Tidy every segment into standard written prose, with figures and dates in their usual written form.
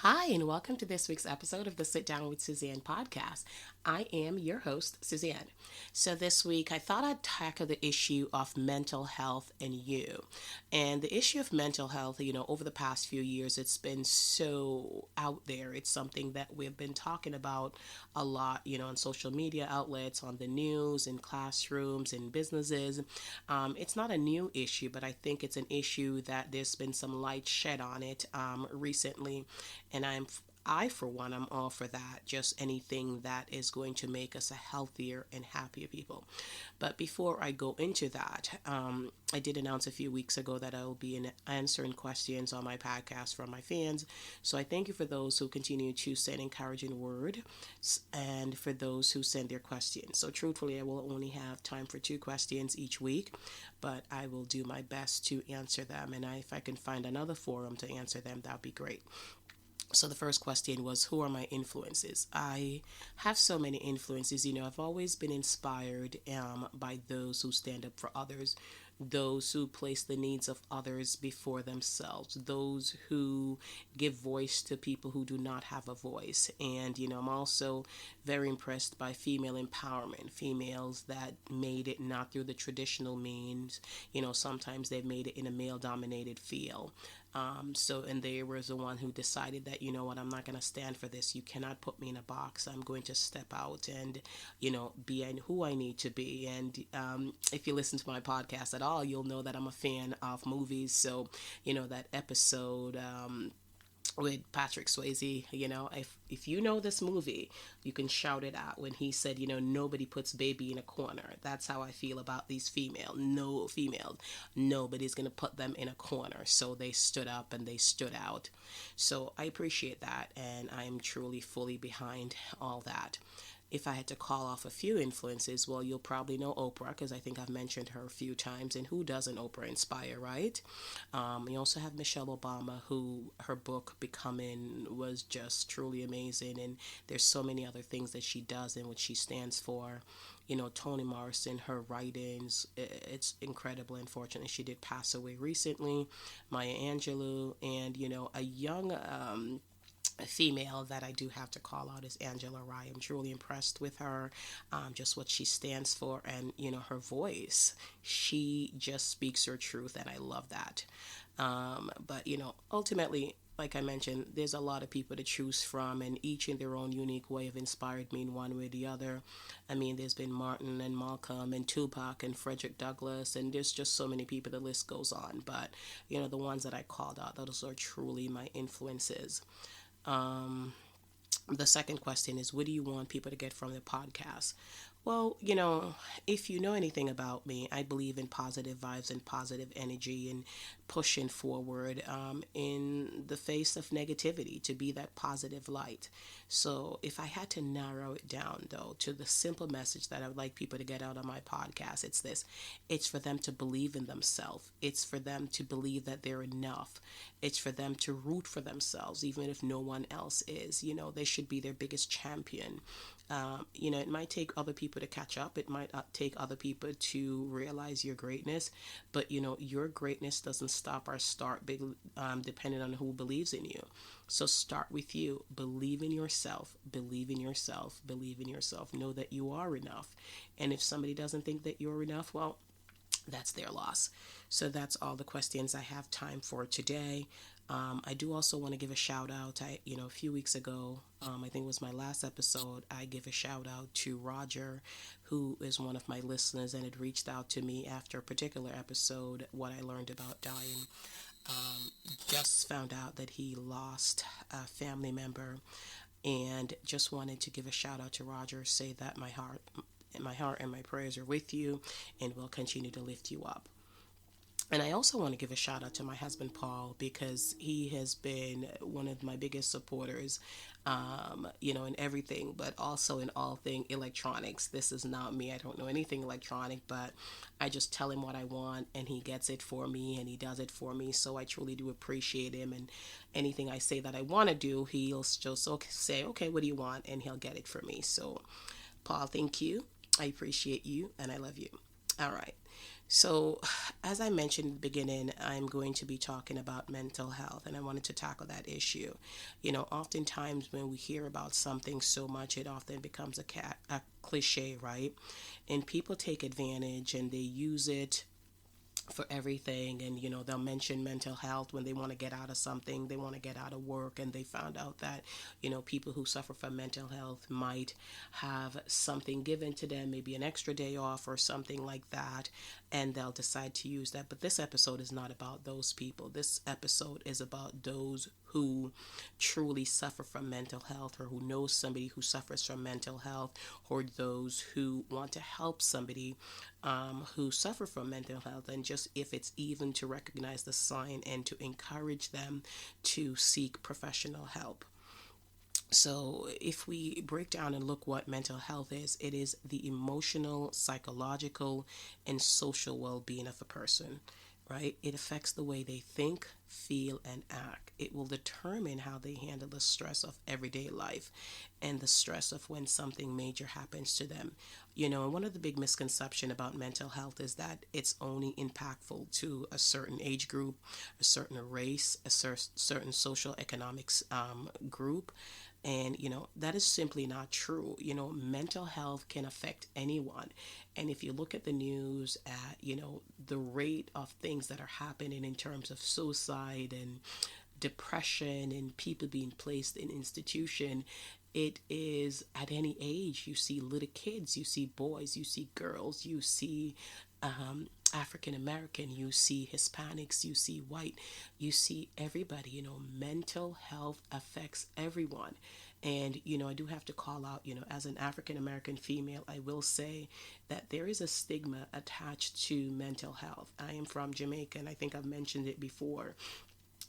Hi, and welcome to this week's episode of the Sit Down with Suzanne podcast. I am your host, Suzanne. So, this week I thought I'd tackle the issue of mental health and you. And the issue of mental health, over the past few years, it's been so out there. It's something that we've been talking about a lot, on social media outlets, on the news, in classrooms, in businesses. It's not a new issue, but I think it's an issue that there's been some light shed on it recently, and I for one, I'm all for that. Just anything that is going to make us a healthier and happier people. But before I go into that, I did announce a few weeks ago that I will be answering questions on my podcast from my fans. So I thank you for those who continue to send encouraging words and for those who send their questions. So truthfully, I will only have time for 2 questions each week, but I will do my best to answer them. And if I can find another forum to answer them, that would be great. So the first question was, who are my influences? I have so many influences. I've always been inspired by those who stand up for others, those who place the needs of others before themselves, those who give voice to people who do not have a voice. And, I'm also very impressed by female empowerment, females that made it not through the traditional means. Sometimes they've made it in a male dominated field. And they was the one who decided that, I'm not going to stand for this. You cannot put me in a box. I'm going to step out and, be who I need to be. And if you listen to my podcast at all, you'll know that I'm a fan of movies. So, that episode, with Patrick Swayze, if you know this movie, you can shout it out when he said, nobody puts baby in a corner. That's how I feel about these females. Nobody's going to put them in a corner. So they stood up and they stood out. So I appreciate that, and I'm truly fully behind all that. If I had to call off a few influences, well, you'll probably know Oprah, because I think I've mentioned her a few times. And who doesn't Oprah inspire, right? You also have Michelle Obama, who her book Becoming was just truly amazing. And there's so many other things that she does and what she stands for. Toni Morrison, her writings, it's incredible. Unfortunately, she did pass away recently. Maya Angelou, and, a young a female that I do have to call out is Angela Rye. I'm truly impressed with her, just what she stands for, and her voice. She just speaks her truth, and I love that. But ultimately, like I mentioned, there's a lot of people to choose from, and each in their own unique way have inspired me in one way or the other. I mean, there's been Martin and Malcolm and Tupac and Frederick Douglass, and there's just so many people. The list goes on. But the ones that I called out, those are truly my influences. Um, the second question is, what do you want people to get from the podcast? Well, if you know anything about me, I believe in positive vibes and positive energy and pushing forward in the face of negativity to be that positive light. So, if I had to narrow it down, though, to the simple message that I would like people to get out of my podcast, it's this: it's for them to believe in themselves, it's for them to believe that they're enough, it's for them to root for themselves, even if no one else is. They should be their biggest champion. It might take other people to catch up. It might take other people to realize your greatness. But, your greatness doesn't stop or start depending on who believes in you. So start with you. Believe in yourself. Believe in yourself. Believe in yourself. Know that you are enough. And if somebody doesn't think that you're enough, well, that's their loss. So that's all the questions I have time for today. I do also want to give a shout out. A few weeks ago, I think it was my last episode, I give a shout out to Roger, who is one of my listeners and had reached out to me after a particular episode, what I learned about dying. Just found out that he lost a family member, and just wanted to give a shout out to Roger, say that my heart and my prayers are with you and will continue to lift you up. And I also want to give a shout out to my husband, Paul, because he has been one of my biggest supporters, in everything, but also in all thing electronics. This is not me. I don't know anything electronic, but I just tell him what I want and he gets it for me and he does it for me. So I truly do appreciate him. And anything I say that I want to do, he'll just say, okay, what do you want? And he'll get it for me. So, Paul, thank you. I appreciate you and I love you. All right. So, as I mentioned in the beginning, I'm going to be talking about mental health, and I wanted to tackle that issue. Oftentimes when we hear about something so much, it often becomes a cliche, right? And people take advantage and they use it for everything. And they'll mention mental health when they want to get out of something, they want to get out of work, and they found out that people who suffer from mental health might have something given to them, maybe an extra day off or something like that, and they'll decide to use that. But this episode is not about those people. This episode is about those who truly suffer from mental health, or who know somebody who suffers from mental health, or those who want to help somebody who suffer from mental health, and just if it's even to recognize the sign and to encourage them to seek professional help. So, if we break down and look what mental health is, it is the emotional, psychological, and social well being of a person, right? It affects the way they think, feel, and act. It will determine how they handle the stress of everyday life and the stress of when something major happens to them. And one of the big misconceptions about mental health is that it's only impactful to a certain age group, a certain race, a certain social economics group. And, that is simply not true. Mental health can affect anyone. And if you look at the news at, the rate of things that are happening in terms of suicide and depression and people being placed in institution, it is at any age. You see little kids, you see boys, you see girls, you see African American, you see Hispanics, you see white, you see everybody. Mental health affects everyone. And, I do have to call out, as an African American female, I will say that there is a stigma attached to mental health. I am from Jamaica, and I think I've mentioned it before.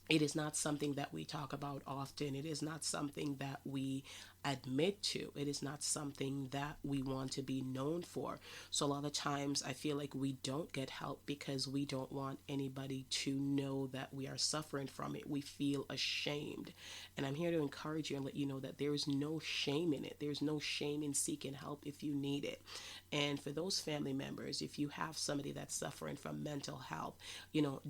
It is not something that we talk about often. It is not something that we admit to. It is not something that we want to be known for. So a lot of times I feel like we don't get help because we don't want anybody to know that we are suffering from it. We feel ashamed. And I'm here to encourage you and let you know that there is no shame in it. There's no shame in seeking help if you need it. And for those family members, if you have somebody that's suffering from mental health,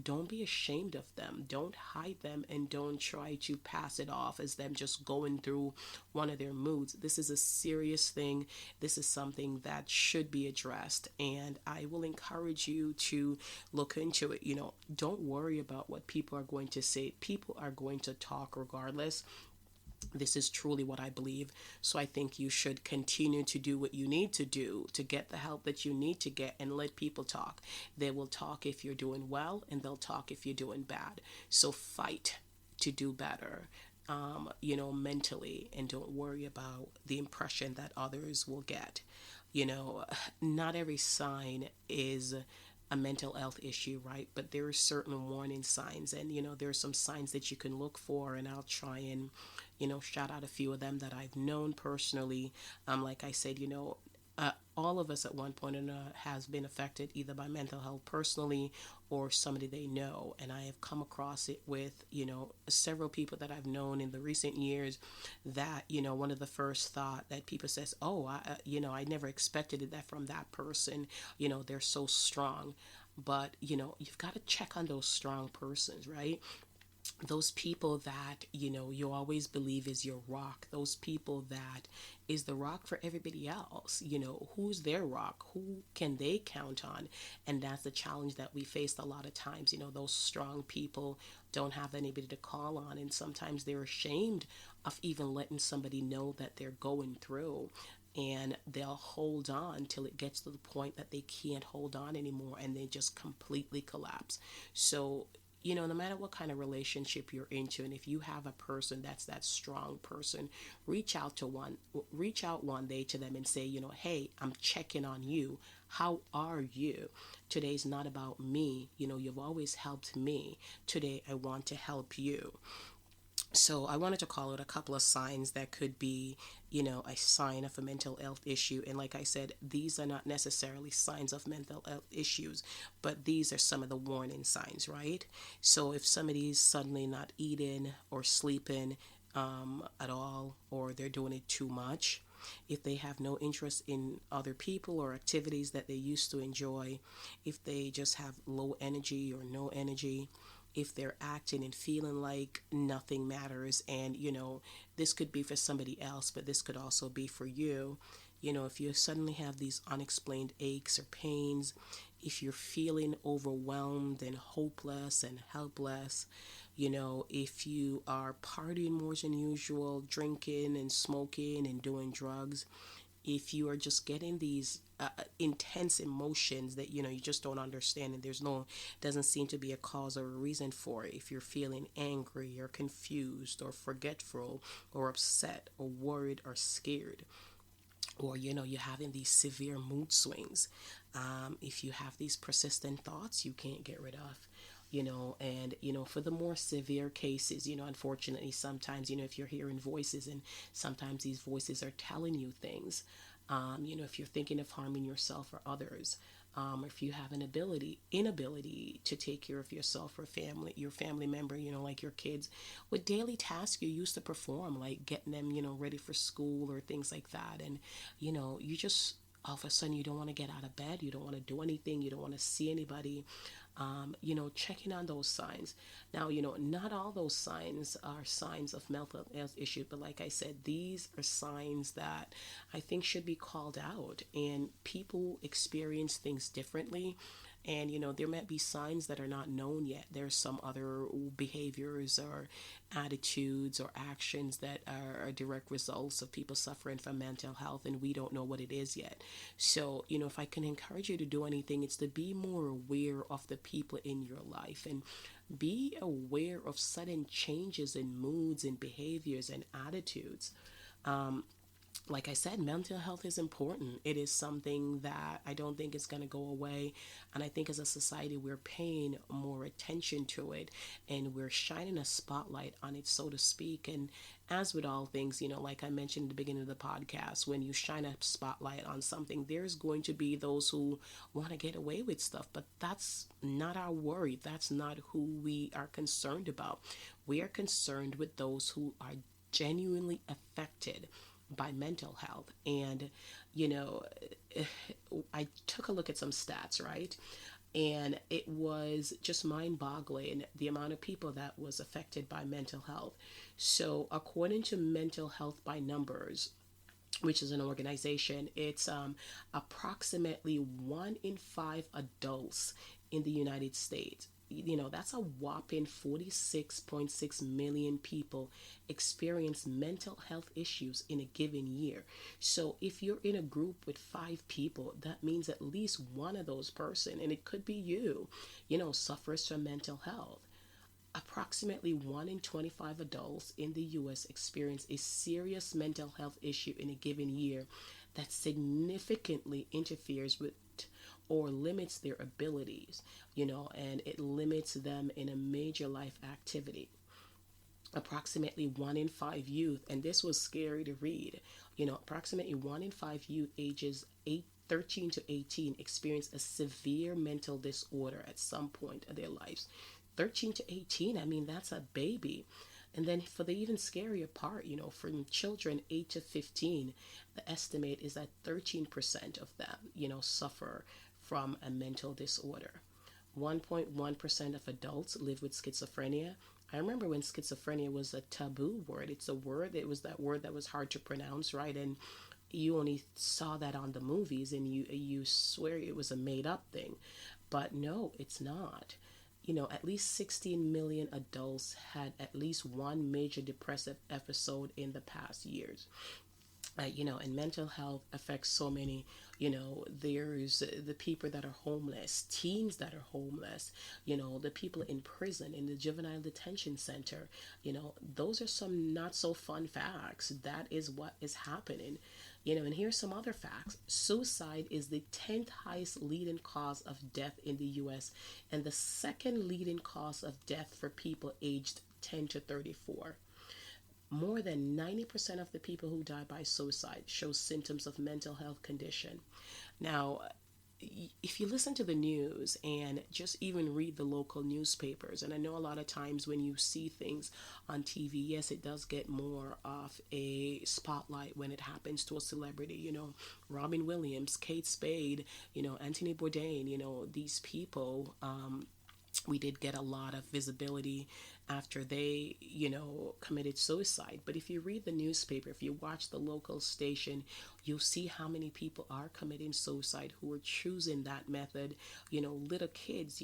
don't be ashamed of them. Don't hide them, and don't try to pass it off as them just going through one of their moods. This is a serious thing. This is something that should be addressed. And I will encourage you to look into it. Don't worry about what people are going to say. People are going to talk regardless. This is truly what I believe. So I think you should continue to do what you need to do to get the help that you need to get, and let people talk. They will talk if you're doing well, and they'll talk if you're doing bad. So fight to do better. Mentally, and don't worry about the impression that others will get. You know, Not every sign is a mental health issue, right? But there are certain warning signs, and there are some signs that you can look for, and I'll try and shout out a few of them that I've known personally. Like I said, all of us at one point or another has been affected either by mental health personally or somebody they know. And I have come across it with, several people that I've known in the recent years that, one of the first thought that people says, oh, I never expected that from that person. They're so strong. But, you've got to check on those strong persons, right? Those people that you always believe is your rock, those people that is the rock for everybody else. Who's their rock, who can they count on? And that's the challenge that we face a lot of times. Those strong people don't have anybody to call on, and sometimes they're ashamed of even letting somebody know that they're going through, and they'll hold on till it gets to the point that they can't hold on anymore, and they just completely collapse. So no matter what kind of relationship you're into, and if you have a person that's that strong person, reach out one day to them and say, hey, I'm checking on you. How are you? Today's not about me. You've always helped me. Today I want to help you. So I wanted to call out a couple of signs that could be, a sign of a mental health issue. And like I said, these are not necessarily signs of mental health issues, but these are some of the warning signs, right? So if somebody's suddenly not eating or sleeping at all, or they're doing it too much, if they have no interest in other people or activities that they used to enjoy, if they just have low energy or no energy, if they're acting and feeling like nothing matters. And this could be for somebody else, but this could also be for you. If you suddenly have these unexplained aches or pains, if you're feeling overwhelmed and hopeless and helpless, if you are partying more than usual, drinking and smoking and doing drugs, if you are just getting these intense emotions that you just don't understand, and doesn't seem to be a cause or a reason for it. If you're feeling angry or confused or forgetful or upset or worried or scared, or you're having these severe mood swings, if you have these persistent thoughts you can't get rid of, and for the more severe cases, unfortunately sometimes, if you're hearing voices, and sometimes these voices are telling you things, if you're thinking of harming yourself or others, if you have an inability to take care of yourself or your family member, like your kids, with daily tasks you used to perform, like getting them, ready for school or things like that, and you just all of a sudden you don't want to get out of bed, you don't want to do anything, you don't want to see anybody, checking on those signs. Now, not all those signs are signs of mental health issue, but like I said, these are signs that I think should be called out. And people experience things differently. And there might be signs that are not known yet. There's some other behaviors or attitudes or actions that are direct results of people suffering from mental health, and we don't know what it is yet. So, if I can encourage you to do anything, it's to be more aware of the people in your life, and be aware of sudden changes in moods and behaviors and attitudes. Like I said, mental health is important. It is something that I don't think is going to go away. And I think as a society, we're paying more attention to it, and we're shining a spotlight on it, so to speak. And as with all things, like I mentioned at the beginning of the podcast, when you shine a spotlight on something, there's going to be those who want to get away with stuff. But that's not our worry. That's not who we are concerned about. We are concerned with those who are genuinely affected by mental health. And, you know, I took a look at some stats, right? And it was just mind boggling the amount of people that was affected by mental health. So, according to Mental Health by Numbers, which is an organization, it's approximately 1 in 5 adults in the United States. That's a whopping 46.6 million people experience mental health issues in a given year. So if you're in a group with 5 people, that means at least one of those person, and it could be you, suffers from mental health. Approximately 1 in 25 adults in the US experience a serious mental health issue in a given year that significantly interferes with or limits their abilities, and it limits them in a major life activity. Approximately 1 in 5 youth, and this was scary to read, approximately 1 in 5 youth ages 13 to 18 experience a severe mental disorder at some point of their lives. 13 to 18, I mean, that's a baby. And then for the even scarier part, from children 8 to 15, the estimate is that 13% of them, suffer from a mental disorder. 1.1% of adults live with schizophrenia. I remember when schizophrenia was a taboo word. It's a word, it was that word that was hard to pronounce, right? And you only saw that on the movies, and you swear it was a made up thing. But no, it's not. At least 16 million adults had at least one major depressive episode in the past years. And mental health affects so many. There's the people that are homeless, teens that are homeless, the people in prison, in the juvenile detention center. Those are some not so fun facts. That is what is happening. And here's some other facts. Suicide is the 10th highest leading cause of death in the US, and the second leading cause of death for people aged 10 to 34. More than 90% of the people who die by suicide show symptoms of mental health condition. Now, if you listen to the news and just even read the local newspapers, and I know a lot of times when you see things on TV, yes, it does get more of a spotlight when it happens to a celebrity, Robin Williams, Kate Spade, Anthony Bourdain, these people. We did get a lot of visibility after they, committed suicide. But if you read the newspaper, if you watch the local station, you'll see how many people are committing suicide who are choosing that method. Little kids,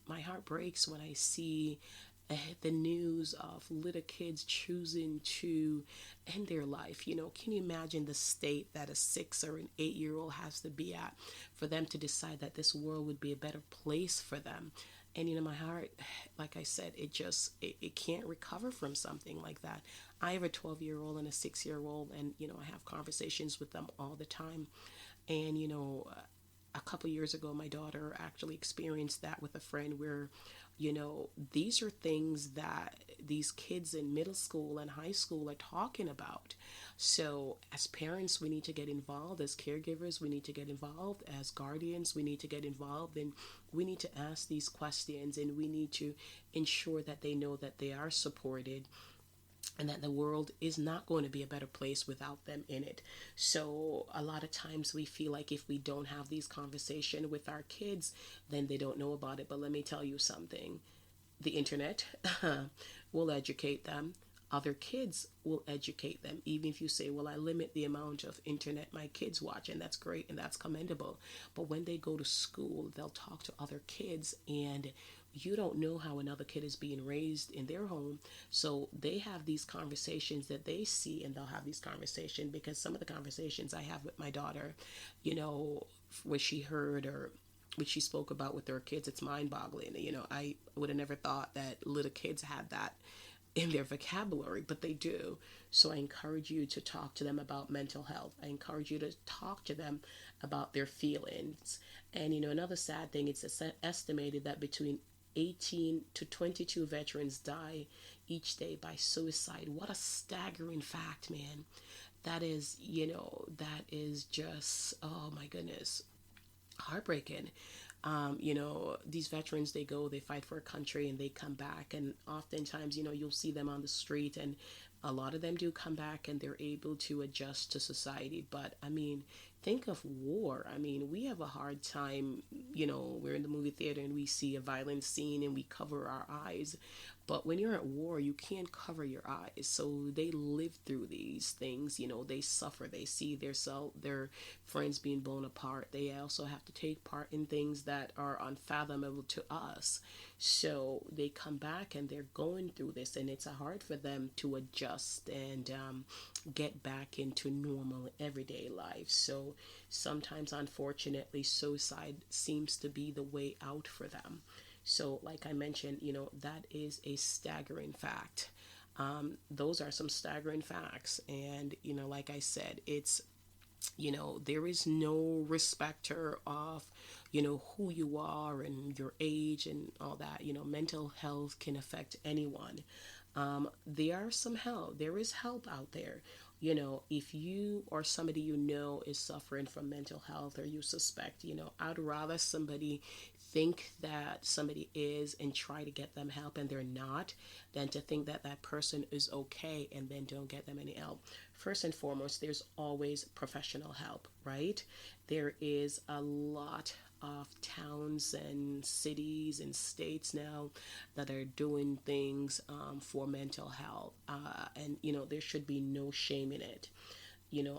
my heart breaks when I see the news of little kids choosing to end their life. Can you imagine the state that a 6 or an 8-year old has to be at for them to decide that this world would be a better place for them? And my heart, like I said, it can't recover from something like that. I have a 12-year-old and a 6-year-old, and I have conversations with them all the time. And a couple years ago, my daughter actually experienced that with a friend where, these are things that these kids in middle school and high school are talking about. So, as parents, we need to get involved. As caregivers, we need to get involved. As guardians, we need to get involved. And we need to ask these questions, and we need to ensure that they know that they are supported and that the world is not going to be a better place without them in it. So a lot of times we feel like if we don't have these conversations with our kids, then they don't know about it. But let me tell you something. The internet will educate them. Other kids will educate them. Even if you say, well, I limit the amount of internet my kids watch, and that's great and that's commendable. But when they go to school, they'll talk to other kids, and you don't know how another kid is being raised in their home. So they have these conversations that they see, and they'll have these conversations because some of the conversations I have with my daughter, what she heard or what she spoke about with her kids, it's mind boggling. I would have never thought that little kids had that in their vocabulary, but they do. So I encourage you to talk to them about mental health. I encourage you to talk to them about their feelings. And another sad thing, it's estimated that between 18 to 22 veterans die each day by suicide. What a staggering fact, man. That is just, oh my goodness, heartbreaking. These veterans, they fight for a country and they come back, and oftentimes, you'll see them on the street, and a lot of them do come back and they're able to adjust to society. But I mean, think of war. I mean, we have a hard time, we're in the movie theater and we see a violent scene and we cover our eyes. But when you're at war, you can't cover your eyes. So they live through these things, they suffer. They see their friends being blown apart. They also have to take part in things that are unfathomable to us. So they come back and they're going through this, and it's hard for them to adjust and get back into normal everyday life. So sometimes, unfortunately, suicide seems to be the way out for them. So, like I mentioned, that is a staggering fact. Those are some staggering facts. And, like I said, there is no respecter of, who you are and your age and all that. Mental health can affect anyone. There is help out there. If you or somebody is suffering from mental health, or you suspect, I'd rather somebody think that somebody is and try to get them help and they're not, than to think that that person is okay and then don't get them any help. First and foremost, there's always professional help, right? There is a lot of towns and cities and states now that are doing things for mental health. And, there should be no shame in it.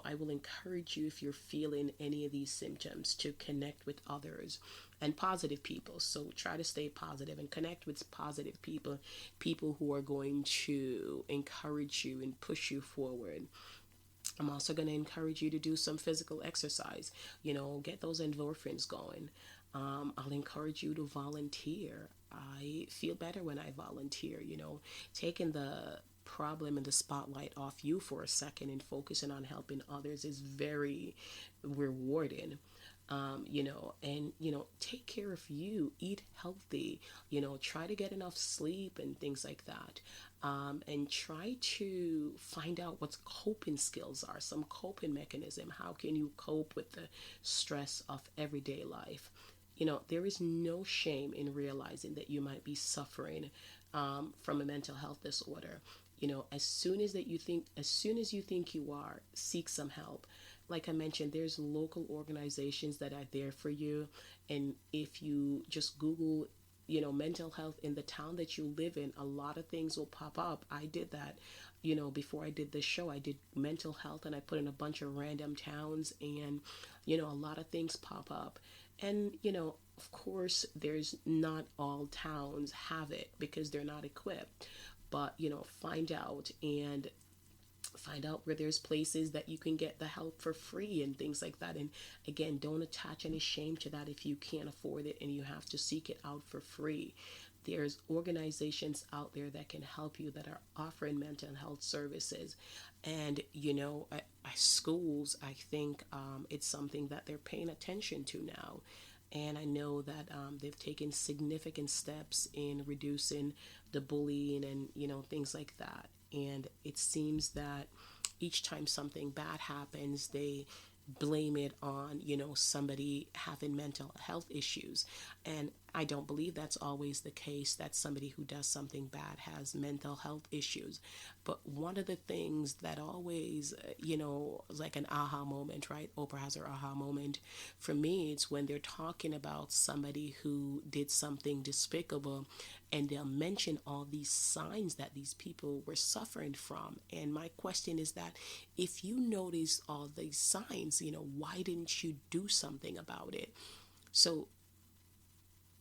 I will encourage you, if you're feeling any of these symptoms, to connect with others and positive people. So try to stay positive and connect with positive people, people who are going to encourage you and push you forward. I'm also going to encourage you to do some physical exercise, get those endorphins going. I'll encourage you to volunteer. I feel better when I volunteer, taking the problem and the spotlight off you for a second and focusing on helping others is very rewarding. and, take care of you, eat healthy, try to get enough sleep and things like that. And try to find out what coping skills are, some coping mechanism. How can you cope with the stress of everyday life? There is no shame in realizing that you might be suffering from a mental health disorder. As soon as you think you are, seek some help. Like I mentioned, there's local organizations that are there for you. And if you just Google, mental health in the town that you live in, a lot of things will pop up. I did that, before I did this show. I did mental health and I put in a bunch of random towns, and, a lot of things pop up. And, of course, there's not all towns have it because they're not equipped. But, find out where there's places that you can get the help for free and things like that. And again, don't attach any shame to that if you can't afford it and you have to seek it out for free. There's organizations out there that can help you, that are offering mental health services. And schools, I think it's something that they're paying attention to now. And I know that they've taken significant steps in reducing the bullying and, things like that. And it seems that each time something bad happens, they blame it on, somebody having mental health issues. And I don't believe that's always the case, that somebody who does something bad has mental health issues. But one of the things that always, like an aha moment, right? Oprah has her aha moment. For me, it's when they're talking about somebody who did something despicable, and they'll mention all these signs that these people were suffering from. And my question is that if you notice all these signs, why didn't you do something about it? So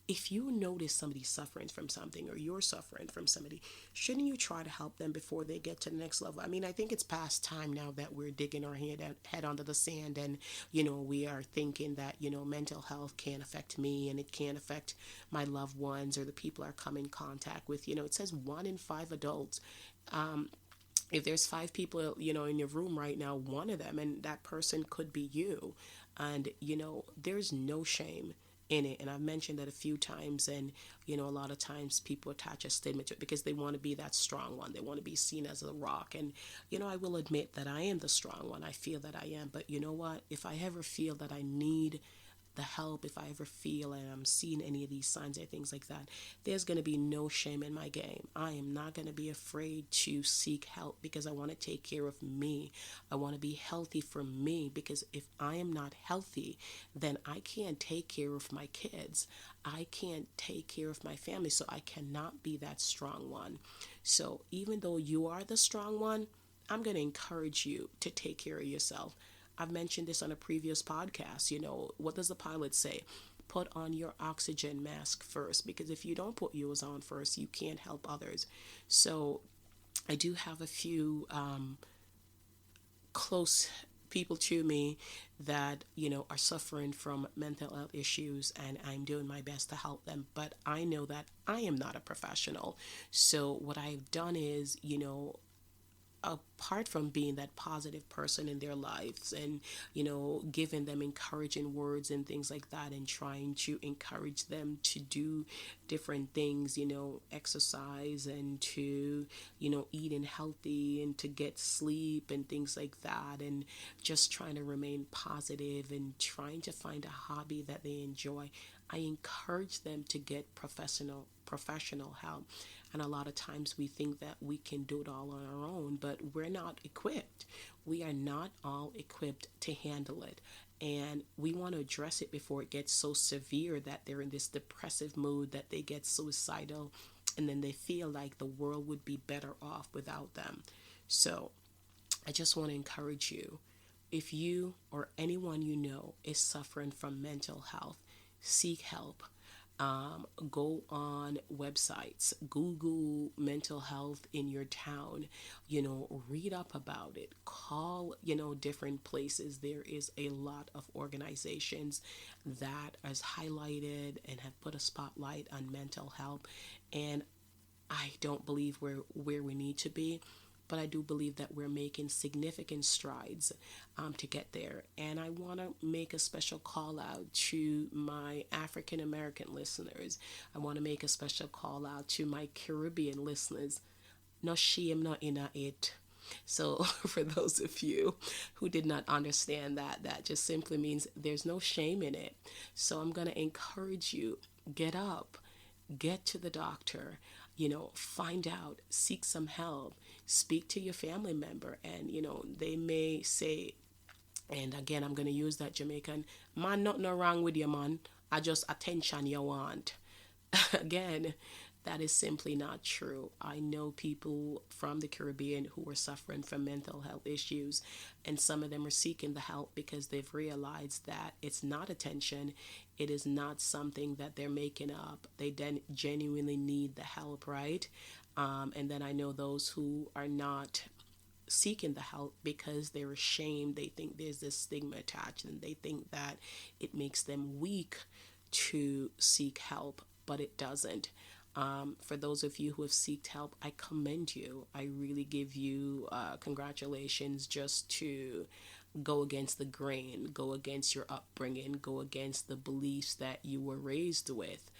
if you notice somebody suffering from something, or you're suffering from somebody, shouldn't you try to help them before they get to the next level? I mean, I think it's past time now that we're digging our head under the sand, and, we are thinking that, mental health can't affect me and it can't affect my loved ones or the people I come in contact with. It says 1 in 5 adults. If there's 5 people, in your room right now, one of them, and that person could be you. And, there's no shame in it. And I've mentioned that a few times. And, a lot of times people attach a stigma to it because they want to be that strong one. They want to be seen as a rock. And, I will admit that I am the strong one. I feel that I am. But you know what? If I ever feel that I need the help, if I ever feel and I'm seeing any of these signs or things like that, there's going to be no shame in my game. I am not going to be afraid to seek help because I want to take care of me. I want to be healthy for me, because if I am not healthy, then I can't take care of my kids. I can't take care of my family, so I cannot be that strong one. So even though you are the strong one, I'm going to encourage you to take care of yourself. I've mentioned this on a previous podcast. What does the pilot say? Put on your oxygen mask first, because if you don't put yours on first, you can't help others. So I do have a few close people to me that, are suffering from mental health issues, and I'm doing my best to help them. But I know that I am not a professional. So what I've done is, apart from being that positive person in their lives and, giving them encouraging words and things like that, and trying to encourage them to do different things, exercise, and to, eating healthy, and to get sleep and things like that, and just trying to remain positive and trying to find a hobby that they enjoy. I encourage them to get professional help. And a lot of times we think that we can do it all on our own, but we're not equipped. We are not all equipped to handle it. And we want to address it before it gets so severe that they're in this depressive mood, that they get suicidal, and then they feel like the world would be better off without them. So I just want to encourage you. If you or anyone you know is suffering from mental health, seek help. Go on websites, Google mental health in your town, read up about it, call, different places. There is a lot of organizations that has highlighted and have put a spotlight on mental health. And I don't believe we're where we need to be, but I do believe that we're making significant strides to get there. And I want to make a special call out to my African American listeners. I want to make a special call out to my Caribbean listeners. No shame, no inner it. So, for those of you who did not understand that, that just simply means there's no shame in it. So, I'm going to encourage you, get up, get to the doctor, find out, seek some help, speak to your family member. And, they may say, and again, I'm going to use that Jamaican, man, not no wrong with you, man. I just attention you want. Again, that is simply not true. I know people from the Caribbean who are suffering from mental health issues, and some of them are seeking the help because they've realized that it's not attention. It is not something that they're making up. They genuinely need the help, right? And then I know those who are not seeking the help because they're ashamed. They think there's this stigma attached, and they think that it makes them weak to seek help, but it doesn't. For those of you who have sought help, I commend you. I really give you congratulations just to go against the grain, go against your upbringing, go against the beliefs that you were raised with.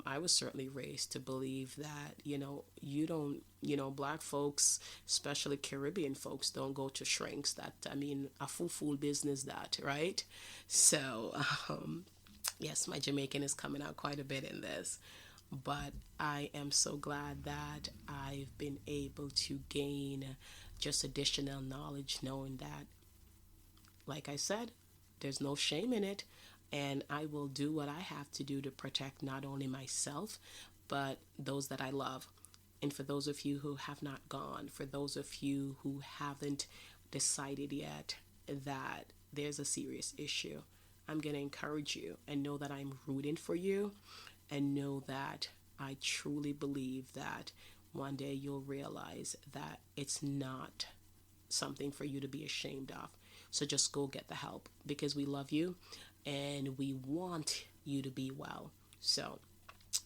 I was certainly raised to believe that, you don't, black folks, especially Caribbean folks, don't go to shrinks. That, I mean, a fool business that, right? So, yes, my Jamaican is coming out quite a bit in this. But I am so glad that I've been able to gain just additional knowledge, knowing that, like I said, there's no shame in it. And I will do what I have to do to protect not only myself, but those that I love. And for those of you who have not gone, for those of you who haven't decided yet that there's a serious issue, I'm going to encourage you and know that I'm rooting for you, and know that I truly believe that one day you'll realize that it's not something for you to be ashamed of. So just go get the help, because we love you and we want you to be well. So,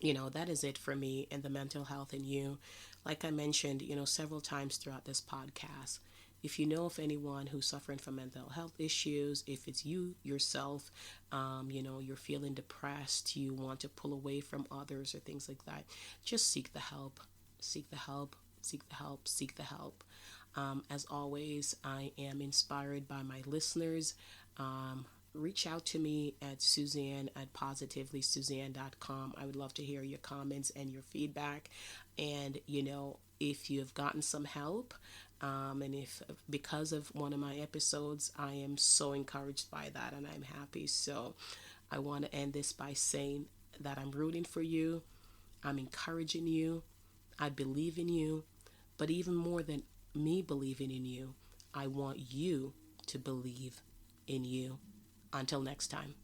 that is it for me and the mental health in you. Like I mentioned, several times throughout this podcast, if you know of anyone who's suffering from mental health issues, if it's you yourself, you're feeling depressed, you want to pull away from others or things like that, just seek the help, seek the help, seek the help, seek the help. As always, I am inspired by my listeners. Reach out to me at Suzanne at positivelysuzanne.com. I would love to hear your comments and your feedback. And, if you've gotten some help, and if because of one of my episodes, I am so encouraged by that and I'm happy. So I want to end this by saying that I'm rooting for you. I'm encouraging you. I believe in you. But even more than me believing in you, I want you to believe in you. Until next time.